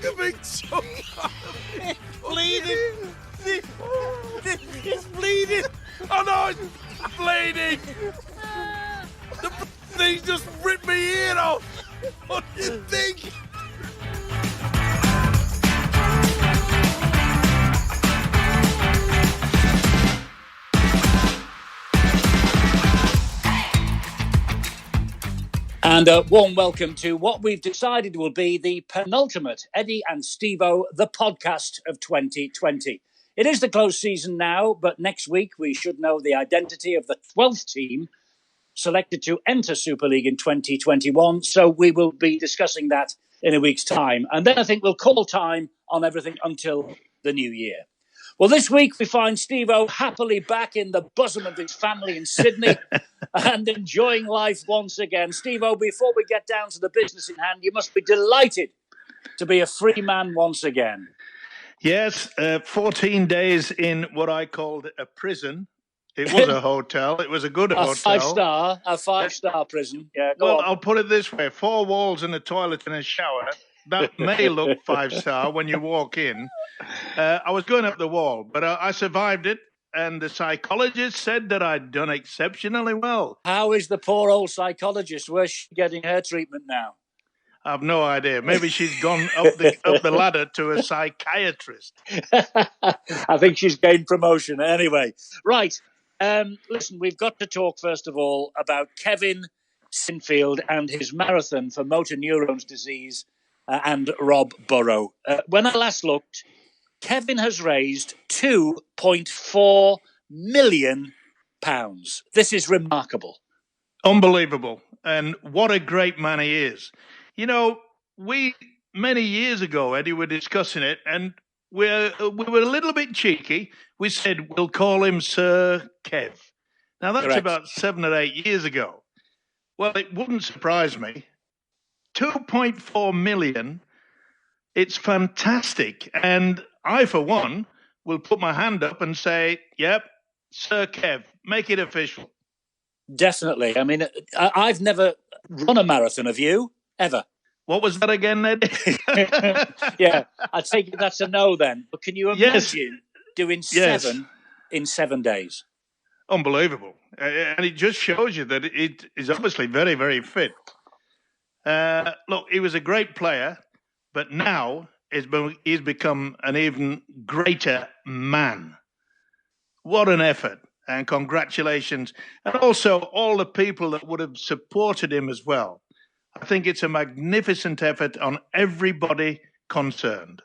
a big chunk of it. Bleeding. It's bleeding. Oh no, it's bleeding. The thing just ripped my ear off. What do you think? And a warm welcome to what we've decided will be the penultimate Eddie and Stevo, the podcast of 2020. It is the close season now, but next week we should know the identity of the 12th team selected to enter Super League in 2021. So we will be discussing that in a week's time. And then I think we'll call time on everything until the new year. Well, this week we find Stevo happily back in the bosom of his family in Sydney and enjoying life once again. Stevo, before we get down to the business in hand, you must be delighted to be a free man once again. Yes, 14 days in what I called a prison. It was a hotel. It was a good hotel. A five-star prison. Yeah, well, I'll put it this way. 4 walls and a toilet and a shower. That may look 5-star when you walk in. I was going up the wall, but I survived it. And the psychologist said that I'd done exceptionally well. How is the poor old psychologist? Where's she getting her treatment now? I've no idea. Maybe she's gone up the ladder to a psychiatrist. I think she's gained promotion. Anyway, right. Listen, we've got to talk, first of all, about Kevin Sinfield and his marathon for motor neurons disease and Rob Burrow. When I last looked, Kevin has raised £2.4 million. This is remarkable. Unbelievable. And what a great man he is. You know, many years ago, Eddie, were discussing it, and we were a little bit cheeky. We said we'll call him Sir Kev. Now, that's Correct. About 7 or 8 years ago. Well, it wouldn't surprise me. 2.4 million. It's fantastic. And I, for one, will put my hand up and say, yep, Sir Kev, make it official. Definitely. I mean, I've never run a marathon, have you? Ever? What was that again, Eddie? Yeah, I take it that's a no then. But can you imagine doing 7 in 7 days? Unbelievable. And it just shows you that it is obviously very, very fit. Look, he was a great player, but now he's become an even greater man. What an effort. And congratulations. And also all the people that would have supported him as well. I think it's a magnificent effort on everybody concerned.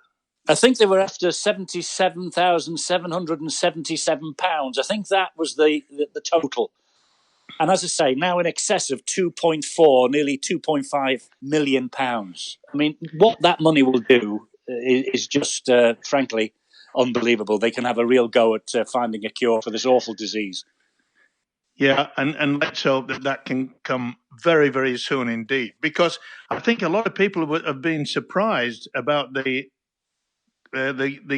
I think they were after £77,777. I think that was the total. And as I say, now in excess of 2.4, nearly 2.5 million pounds. I mean, what that money will do is just, frankly, unbelievable. They can have a real go at finding a cure for this awful disease. Yeah, and let's hope that can come very, very soon indeed. Because I think a lot of people have been surprised about the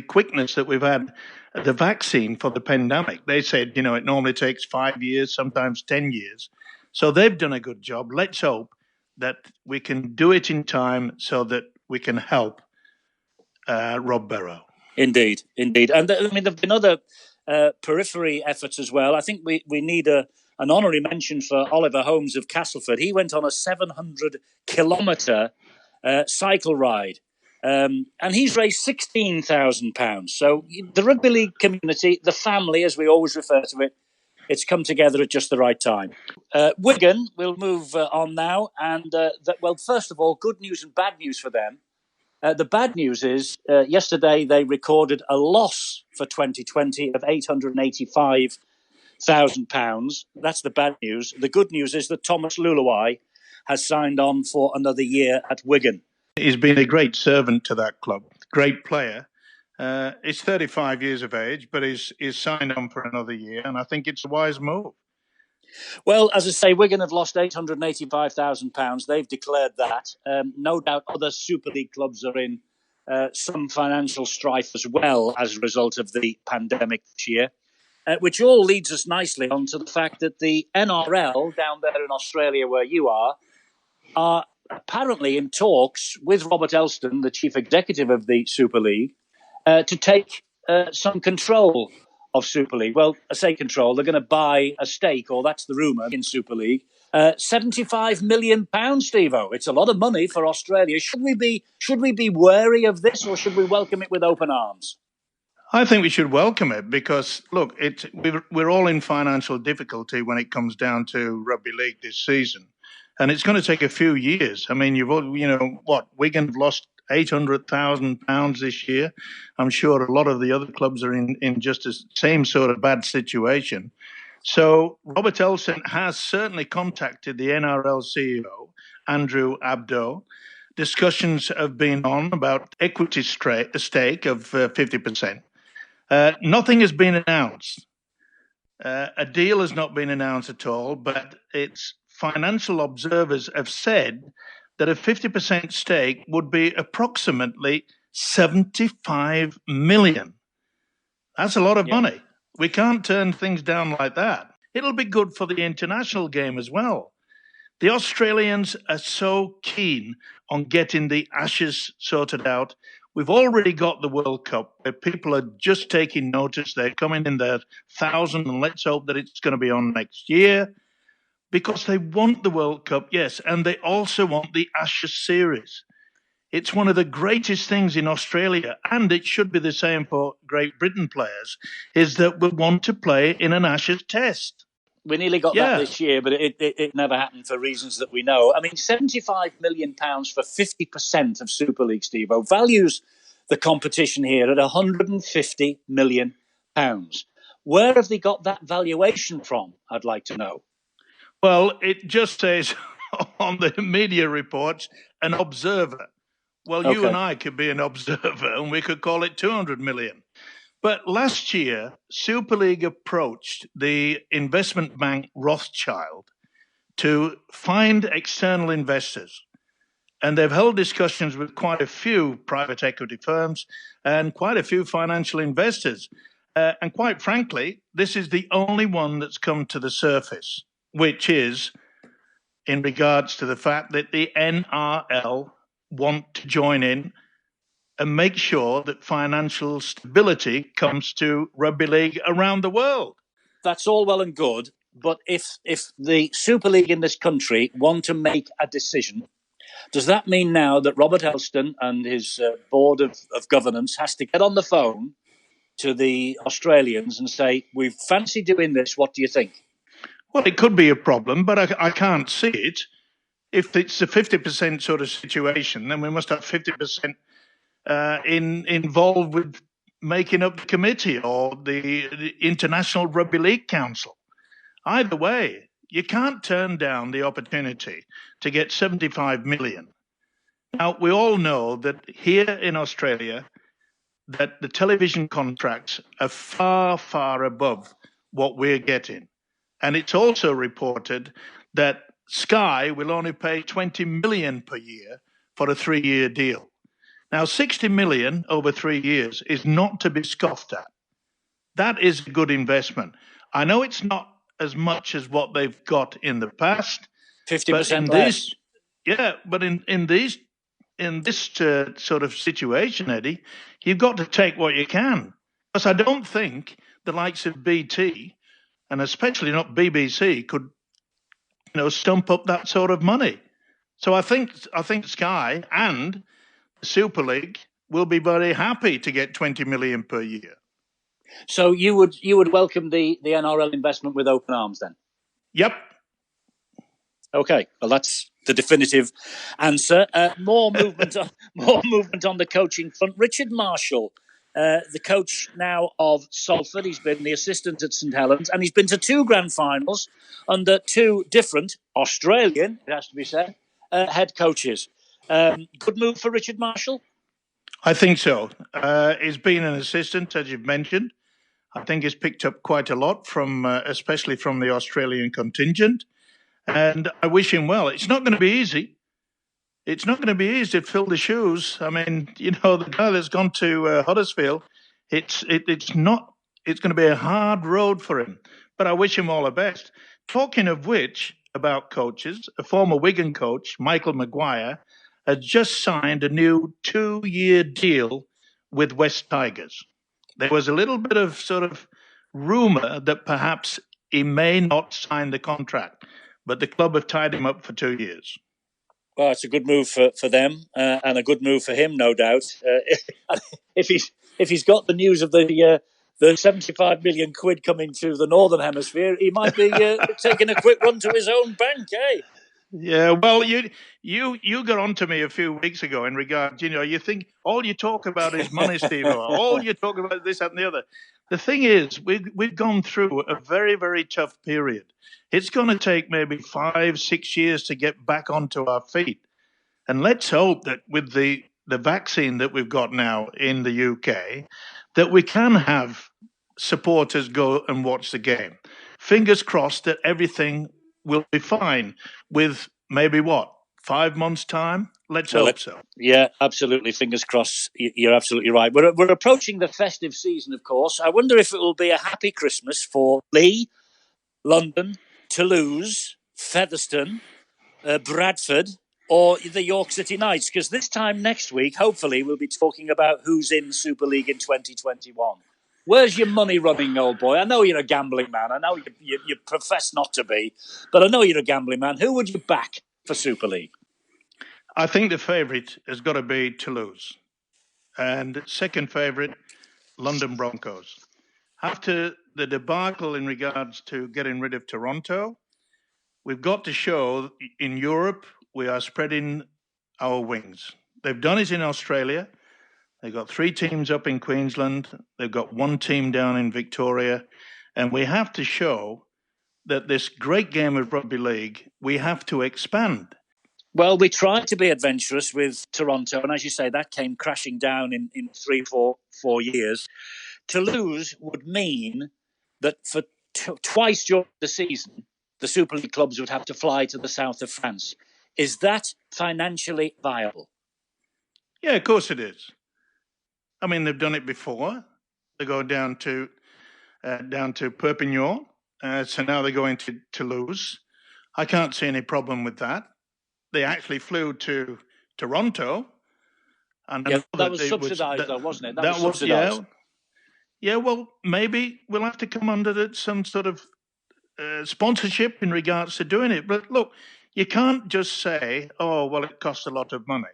quickness that we've had the vaccine for the pandemic. They said, it normally takes 5 years, sometimes 10 years. So they've done a good job. Let's hope that we can do it in time so that we can help Rob Burrow. Indeed. And I mean, there have been other periphery efforts as well. I think we need an honorary mention for Oliver Holmes of Castleford. He went on a 700-kilometre cycle ride. And he's raised £16,000. So the rugby league community, the family, as we always refer to it, it's come together at just the right time. Wigan, we'll move on now. And, first of all, good news and bad news for them. The bad news is yesterday they recorded a loss for 2020 of £885,000. That's the bad news. The good news is that Thomas Luluai has signed on for another year at Wigan. He's been a great servant to that club, great player. He's 35 years of age, but he's signed on for another year, and I think it's a wise move. Well, as I say, Wigan have lost £885,000. They've declared that. No doubt other Super League clubs are in some financial strife as well as a result of the pandemic this year, which all leads us nicely on to the fact that the NRL down there in Australia where you are apparently in talks with Robert Elston, the chief executive of the Super League, to take some control of Super League. Well, I say control, they're going to buy a stake, or that's the rumour, in Super League. £75 million, Stevo. It's a lot of money for Australia. Should we be wary of this, or should we welcome it with open arms? I think we should welcome it because, look, we're all in financial difficulty when it comes down to rugby league this season, and it's going to take a few years. I mean, Wigan have lost £800,000 this year. I'm sure a lot of the other clubs are in just the same sort of bad situation. So Robert Elston has certainly contacted the NRL CEO, Andrew Abdo. Discussions have been on about equity stake of 50%. Nothing has been announced. A deal has not been announced at all, but its financial observers have said that a 50% stake would be approximately 75 million. That's a lot of money. We can't turn things down like that. It'll be good for the international game as well. The Australians are so keen on getting the Ashes sorted out. We've already got the World Cup where people are just taking notice. They're coming in their 1,000, and let's hope that it's going to be on next year because they want the World Cup, yes, and they also want the Ashes series. It's one of the greatest things in Australia, and it should be the same for Great Britain players, is that we want to play in an Ashes test. We nearly got that this year, but it never happened for reasons that we know. I mean, £75 million for 50% of Super League, Stevo, values the competition here at £150 million. Where have they got that valuation from, I'd like to know? Well, it just says on the media reports, an observer. Well, you and I could be an observer, and we could call it 200 million. But last year, Super League approached the investment bank Rothschild to find external investors. And they've held discussions with quite a few private equity firms and quite a few financial investors. And quite frankly, this is the only one that's come to the surface, which is in regards to the fact that the NRL want to join in and make sure that financial stability comes to rugby league around the world. That's all well and good, but if the Super League in this country want to make a decision, does that mean now that Robert Elston and his board of governance has to get on the phone to the Australians and say, we fancy doing this, what do you think? Well, it could be a problem, but I can't see it. If it's a 50% sort of situation, then we must have 50% involved with making up the committee or the International Rugby League Council. Either way, you can't turn down the opportunity to get 75 million. Now, we all know that here in Australia, that the television contracts are far, far above what we're getting. And it's also reported that Sky will only pay 20 million per year for a 3-year deal. Now, 60 million over 3 years is not to be scoffed at. That is a good investment. I know it's not as much as what they've got in the past. 50% less. But in this sort of situation, Eddie, you've got to take what you can. Because I don't think the likes of BT, and especially not BBC, could stump up that sort of money. So I think Sky and the Super League will be very happy to get 20 million per year. So you would welcome the NRL investment with open arms then? Yep. Okay, well that's the definitive answer. More movement on the coaching front. Richard Marshall, the coach now of Salford. He's been the assistant at St Helens, and he's been to 2 grand finals under 2 different Australian, it has to be said, head coaches. Good move for Richard Marshall? I think so. He's been an assistant, as you've mentioned. I think he's picked up quite a lot from, especially from the Australian contingent. And I wish him well. It's not going to be easy. It's not going to be easy to fill the shoes. I mean, the guy that's gone to Huddersfield, it's going to be a hard road for him. But I wish him all the best. Talking of which, about coaches. A former Wigan coach, Michael Maguire, has just signed a new 2-year deal with West Tigers. There was a little bit of sort of rumour that perhaps he may not sign the contract, but the club have tied him up for 2 years. Well, it's a good move for them and a good move for him, no doubt. If he's got the news of the 75 million quid coming to the Northern Hemisphere, he might be taking a quick run to his own bank, eh? Yeah, well, you got onto me a few weeks ago in regard, you think all you talk about is money, Steve. All you talk about is this, that, and the other. The thing is, we've gone through a very, very tough period. It's going to take maybe 5-6 years to get back onto our feet. And let's hope that with the vaccine that we've got now in the UK, that we can have supporters go and watch the game. Fingers crossed that everything will be fine with maybe 5 months' time? Let's hope so. Yeah, absolutely. Fingers crossed. You're absolutely right. We're approaching the festive season, of course. I wonder if it will be a happy Christmas for Leigh, London, Toulouse, Featherstone, Bradford, or the York City Knights, because this time next week, hopefully, we'll be talking about who's in Super League in 2021. Where's your money running, old boy? I know you're a gambling man. I know you profess not to be, but I know you're a gambling man. Who would you back for Super League? I think the favourite has got to be Toulouse. And second favourite, London Broncos. After the debacle in regards to getting rid of Toronto, we've got to show in Europe we are spreading our wings. They've done it in Australia. They've got 3 teams up in Queensland. They've got 1 team down in Victoria. And we have to show that this great game of rugby league, we have to expand. Well, we tried to be adventurous with Toronto. And as you say, that came crashing down in 3-4 years. Toulouse would mean that for twice during the season, the Super League clubs would have to fly to the south of France. Is that financially viable? Yeah, of course it is. I mean, they've done it before. They go down to Perpignan, so now they're going to Toulouse. I can't see any problem with that. They actually flew to Toronto. And that was subsidised, though, wasn't it? That was subsidised. Yeah, well, maybe we'll have to come under some sort of sponsorship in regards to doing it. But look, you can't just say, oh, well, it costs a lot of money.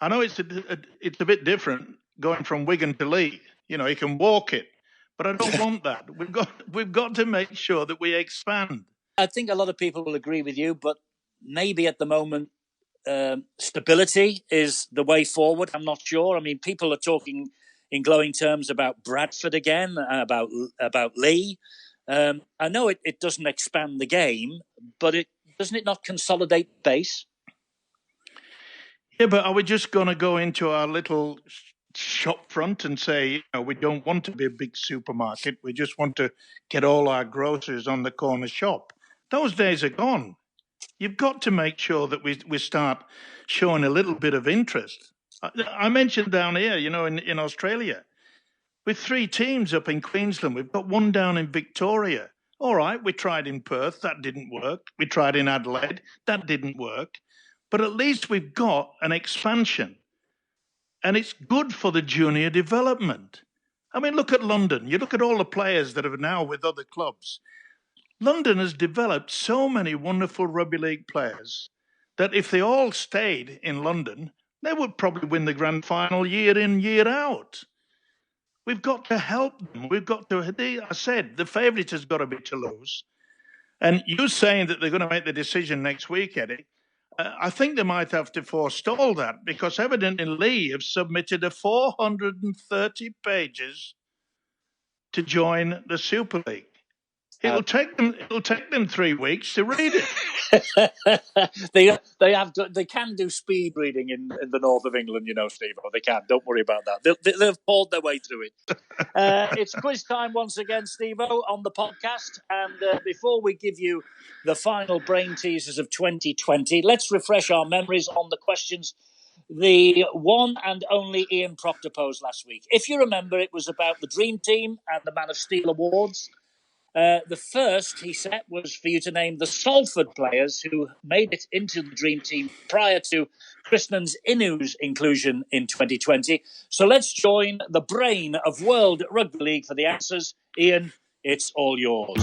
I know it's a bit different going from Wigan to Leigh. You can walk it, but I don't want that. We've got to make sure that we expand. I think a lot of people will agree with you, but maybe at the moment, stability is the way forward. I'm not sure. I mean, people are talking in glowing terms about Bradford again, about Leigh. I know it doesn't expand the game, but doesn't it not consolidate base? Yeah, but are we just going to go into our little shop front and say, we don't want to be a big supermarket. We just want to get all our groceries on the corner shop. Those days are gone. You've got to make sure that we start showing a little bit of interest. I mentioned down here, in Australia, with 3 teams up in Queensland, we've got 1 down in Victoria. All right, we tried in Perth, that didn't work. We tried in Adelaide, that didn't work. But at least we've got an expansion. And it's good for the junior development. I mean, look at London. You look at all the players that are now with other clubs. London has developed so many wonderful rugby league players that if they all stayed in London, they would probably win the grand final year in, year out. We've got to help them. I said, the favourite has got to be Toulouse. And you saying that they're going to make the decision next week, Eddie, I think they might have to forestall that because evidently Leigh have submitted 430 pages to join the Super League. It'll take them 3 weeks to read it. They can do speed reading in the north of England, Steve. They can. Don't worry about that. They've poured their way through it. It's quiz time once again, Steve, on the podcast. And before we give you the final brain teasers of 2020, let's refresh our memories on the questions the one and only Ian Proctor posed last week. If you remember, it was about the Dream Team and the Man of Steel Awards. The first he set was for you to name the Salford players who made it into the Dream Team prior to Krishnan Inu's inclusion in 2020. So let's join the brain of World Rugby League for the answers. Ian, it's all yours.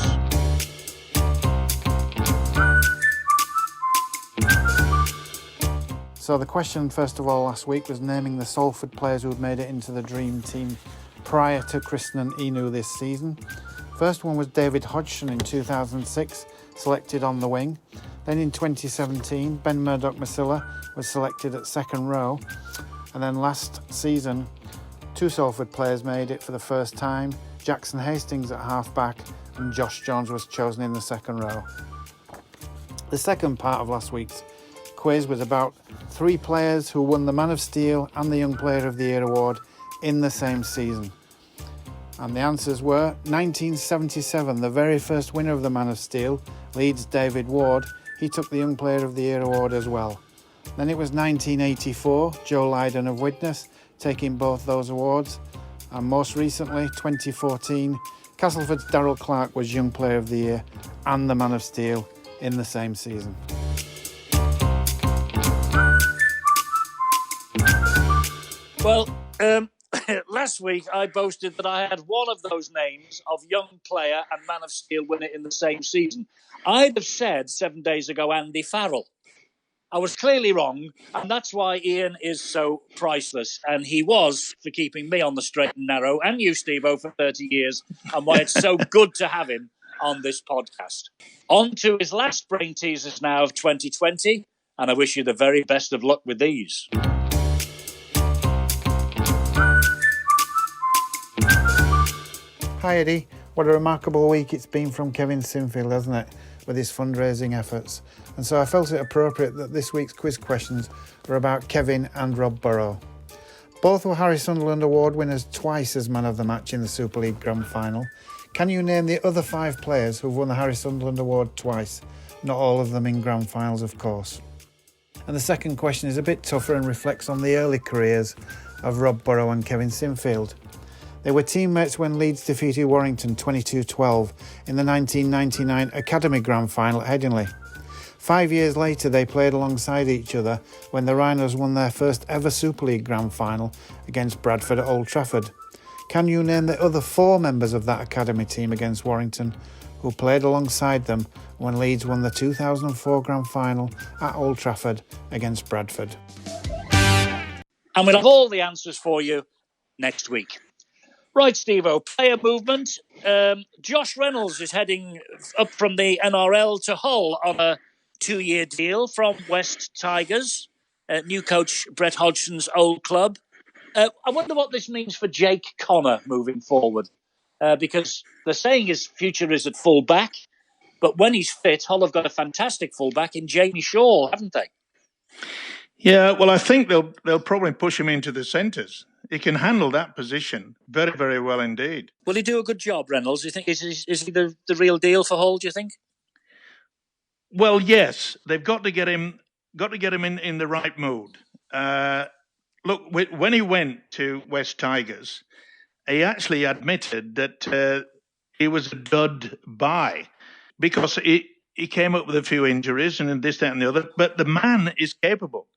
So the question, first of all, last week was naming the Salford players who had made it into the Dream Team prior to Krishnan Inu this season. First one was David Hodgson in 2006, selected on the wing. Then in 2017, Ben Murdoch-Masila was selected at second row. And then last season, two Salford players made it for the first time. Jackson Hastings at half-back and Josh Jones was chosen in the second row. The second part of last week's quiz was about three players who won the Man of Steel and the Young Player of the Year award in the same season. And the answers were 1977, the very first winner of the Man of Steel, Leeds' David Ward. He took the Young Player of the Year award as well. Then it was 1984, Joe Lydon of Widnes, taking both those awards. And most recently, 2014, Castleford's Darryl Clark was Young Player of the Year and the Man of Steel in the same season. Well, last week I boasted that I had one of those names of Young Player and Man of Steel winner in the same season. I'd have said 7 days ago Andy Farrell. I was clearly wrong, and that's why Ian is so priceless. And he was for keeping me on the straight and narrow, and you, Stevo, for 30 years, and why it's so good to have him on this podcast. On to his last brain teasers now of 2020, and I wish you the very best of luck with these. Hi Eddie, what a remarkable week it's been from Kevin Sinfield, hasn't it, with his fundraising efforts. And so I felt it appropriate that this week's quiz questions were about Kevin and Rob Burrow. Both were Harry Sunderland Award winners twice as man of the match in the Super League Grand Final. Can you name the other 5 players who've won the Harry Sunderland Award twice? Not all of them in Grand Finals, of course. And the second question is a bit tougher and reflects on the early careers of Rob Burrow and Kevin Sinfield. They were teammates when Leeds defeated Warrington 22-12 in the 1999 Academy Grand Final at Headingley. 5 years later, they played alongside each other when the Rhinos won their first ever Super League Grand Final against Bradford at Old Trafford. Can you name the other 4 members of that Academy team against Warrington who played alongside them when Leeds won the 2004 Grand Final at Old Trafford against Bradford? And we'll have all the answers for you next week. Right, Stevo, player movement. Josh Reynolds is heading up from the NRL to Hull on a 2-year deal from West Tigers, new coach Brett Hodgson's old club. I wonder what this means for Jake Connor moving forward, because they're saying his future is at full back, but when he's fit, Hull have got a fantastic fullback in Jamie Shaw, haven't they? Yeah, well, I think they'll probably push him into the centres. He can handle that position very, very well indeed. Will he do a good job, Reynolds? Do you think is he the real deal for Hull? Do you think? Well, yes, they've got to get him in the right mood. Look, when he went to West Tigers, he actually admitted that he was a dud buy because he came up with a few injuries and this, that, and the other. But the man is capable.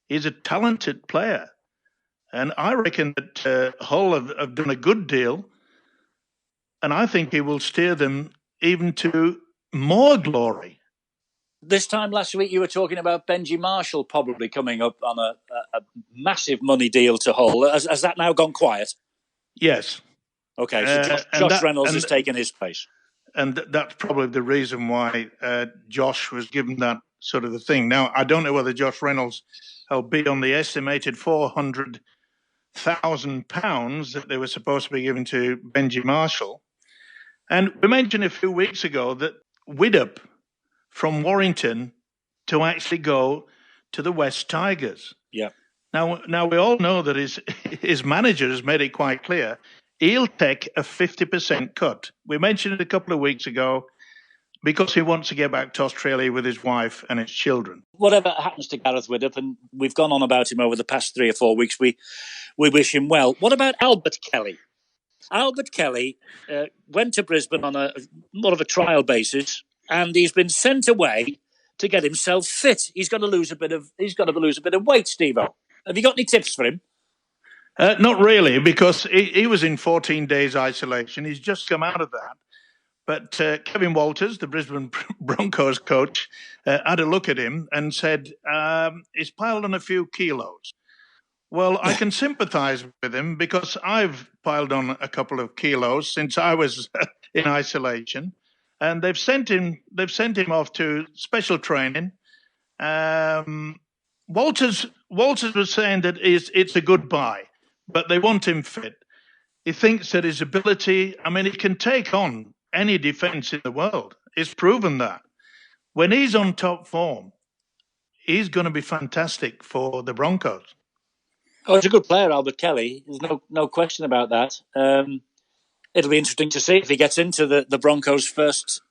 He's a talented player. And I reckon that Hull have done a good deal. And I think he will steer them even to more glory. This time last week, you were talking about Benji Marshall probably coming up on a massive money deal to Hull. Has that now gone quiet? Yes. Okay, so Josh Reynolds has taken his place. And that's probably the reason why Josh was given that sort of the thing. Now, I don't know whether Josh Reynolds will be on the estimated £400,000 that they were supposed to be given to Benji Marshall. And we mentioned a few weeks ago that Widdop from Warrington to actually go to the West Tigers. Yeah. Now we all know that his manager has made it quite clear he'll take a 50% cut. We mentioned it a couple of weeks ago because he wants to get back to Australia with his wife and his children. Whatever happens to Gareth Widdop, and we've gone on about him over the past 3 or 4 weeks, we wish him well. What about Albert Kelly? Albert Kelly went to Brisbane on a more of a trial basis, and he's been sent away to get himself fit. He's got to lose a bit of weight, Stevo. Have you got any tips for him? Not really, because he was in 14 days isolation. He's just come out of that. But Kevin Walters, the Brisbane Broncos coach, had a look at him and said, he's piled on a few kilos. Well, I can sympathise with him because I've piled on a couple of kilos since I was in isolation, and they've sent him off to special training. Walters was saying that it's a good buy, but they want him fit. He thinks that his ability, I mean, he can take on any defence in the world. He's proven that. When he's on top form, he's going to be fantastic for the Broncos. Oh, he's a good player, Albert Kelly. There's no question about that. It'll be interesting to see if he gets into the Broncos' first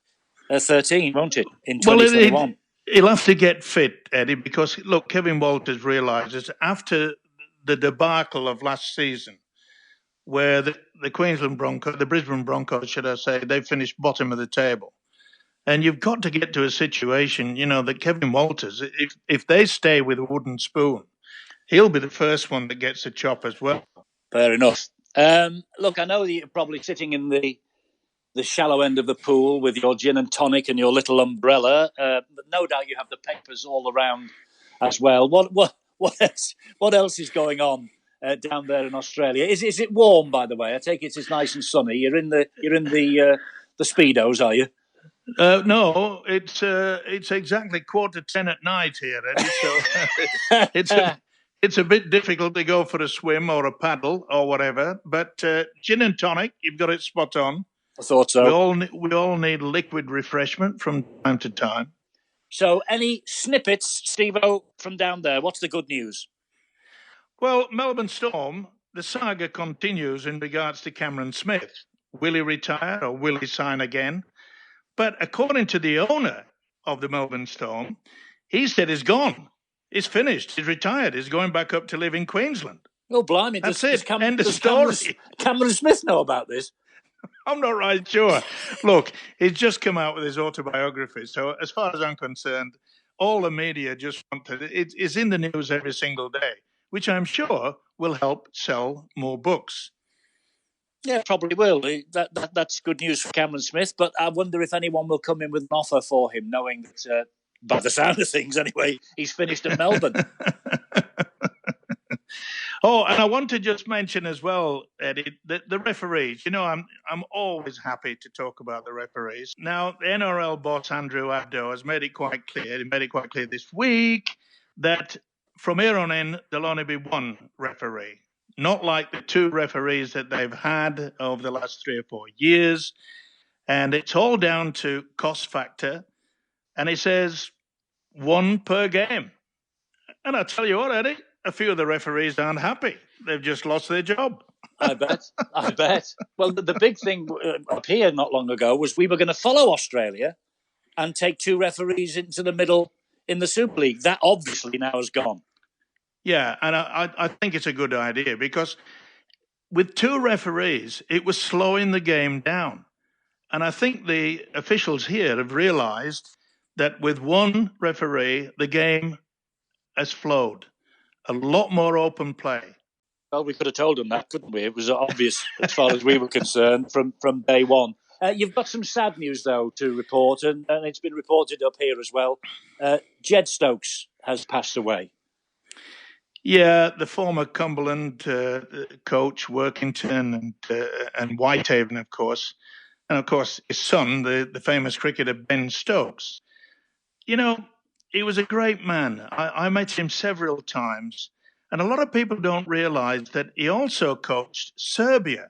13, won't it, in 2021? He'll have to get fit, Eddie, because, look, Kevin Walters realises after the debacle of last season, where the Brisbane Broncos, should I say, they finished bottom of the table. And you've got to get to a situation, that Kevin Walters, if they stay with a wooden spoon, he'll be the first one that gets a chop as well. Fair enough. Look, I know that you're probably sitting in the shallow end of the pool with your gin and tonic and your little umbrella. But no doubt you have the papers all around as well. What else is going on down there in Australia? Is it warm, by the way? I take it's nice and sunny. You're in the speedos, are you? No, it's exactly 9:15 at night here, Eddie. So it's a bit difficult to go for a swim or a paddle or whatever. But gin and tonic, you've got it spot on. I thought so. We all need liquid refreshment from time to time. So, any snippets, Stevo, from down there? What's the good news? Well, Melbourne Storm, the saga continues in regards to Cameron Smith. Will he retire or will he sign again? But according to the owner of the Melbourne Storm, he said he's gone. He's finished. He's retired. He's going back up to live in Queensland. Oh, blimey. That's it. End of story. Cameron Smith know about this? I'm not right sure. Look, he's just come out with his autobiography. So as far as I'm concerned, all the media just wanted it. It's in the news every single day, which I'm sure will help sell more books. Yeah, probably will. That's good news for Cameron Smith, but I wonder if anyone will come in with an offer for him, knowing that, by the sound of things anyway, he's finished at Melbourne. Oh, and I want to just mention as well, Eddie, the referees. I'm always happy to talk about the referees. Now, the NRL boss, Andrew Abdo, has made it quite clear. He made it quite clear this week that from here on in, there'll only be one referee. Not like the two referees that they've had over the last 3 or 4 years. And it's all down to cost factor. And he says 1 per game. And I tell you what, Eddie, a few of the referees aren't happy. They've just lost their job. I bet. Well, the big thing up here not long ago was we were going to follow Australia and take 2 referees into the middle in the Super League. That obviously now has gone. Yeah, and I think it's a good idea because with 2 referees, it was slowing the game down. And I think the officials here have realised that with 1 referee, the game has flowed. A lot more open play. Well, we could have told them that, couldn't we? It was obvious as far as we were concerned from day one. You've got some sad news, though, to report, and it's been reported up here as well. Jed Stokes has passed away. Yeah, the former Cumberland coach, Workington and Whitehaven, of course. And, of course, his son, the famous cricketer Ben Stokes. He was a great man. I met him several times. And a lot of people don't realise that he also coached Serbia.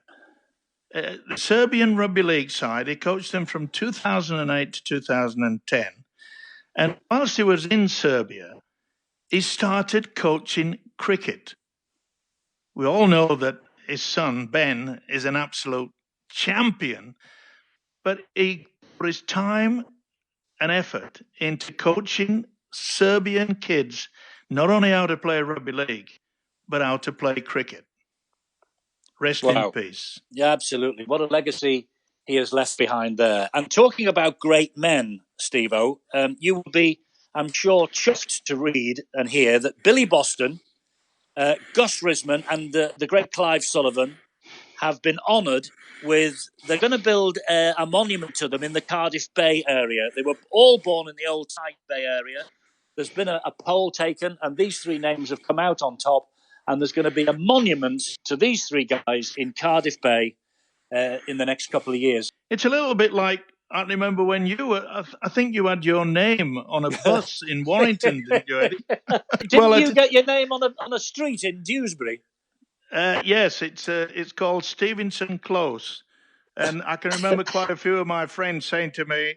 The Serbian Rugby League side, he coached them from 2008 to 2010. And whilst he was in Serbia, he started coaching cricket. We all know that his son, Ben, is an absolute champion. But he put his time and effort into coaching Serbian kids not only how to play rugby league, but how to play cricket. Rest in peace. Yeah, absolutely. What a legacy he has left behind there. And talking about great men, Stevo, you will be, I'm sure, chuffed to read and hear that Billy Boston, Gus Risman and the great Clive Sullivan have been honoured with, they're going to build a monument to them in the Cardiff Bay area. They were all born in the old Tyne Bay area. There's been a poll taken and these three names have come out on top, and there's going to be a monument to these three guys in Cardiff Bay in the next couple of years. It's a little bit like, I remember when you were, I think you had your name on a bus in Warrington, didn't you, Eddie? Didn't you get your name on a street in Dewsbury? Yes, it's called Stevenson Close. And I can remember quite a few of my friends saying to me,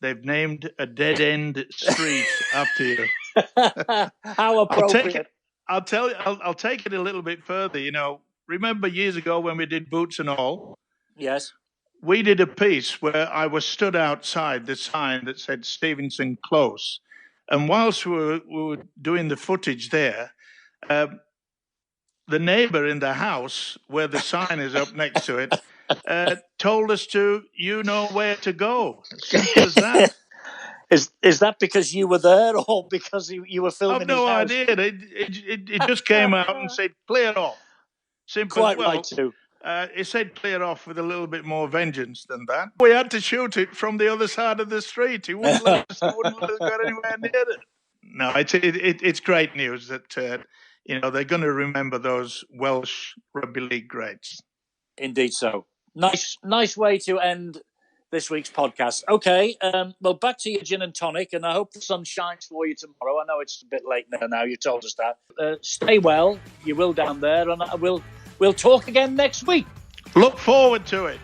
they've named a dead-end street after you. How appropriate. I'll take it a little bit further. You know, remember years ago when we did Boots and All? Yes. We did a piece where I was stood outside the sign that said Stevenson Close. And whilst we were doing the footage there, the neighbour in the house where the sign is up next to it told us you know where to go. As simple as that. Is that because you were there or because you were filming? I've no idea. It just came out and said clear off. Simple. Quite right too. It said clear off with a little bit more vengeance than that. We had to shoot it from the other side of the street. He wouldn't let us go anywhere near it. No, it's great news that they're going to remember those Welsh rugby league greats. Indeed, so nice way to end this week's podcast. Okay, well, back to your gin and tonic, and I hope the sun shines for you tomorrow. I know it's a bit late now. You told us that. Stay well. You will down there, and we'll talk again next week. Look forward to it.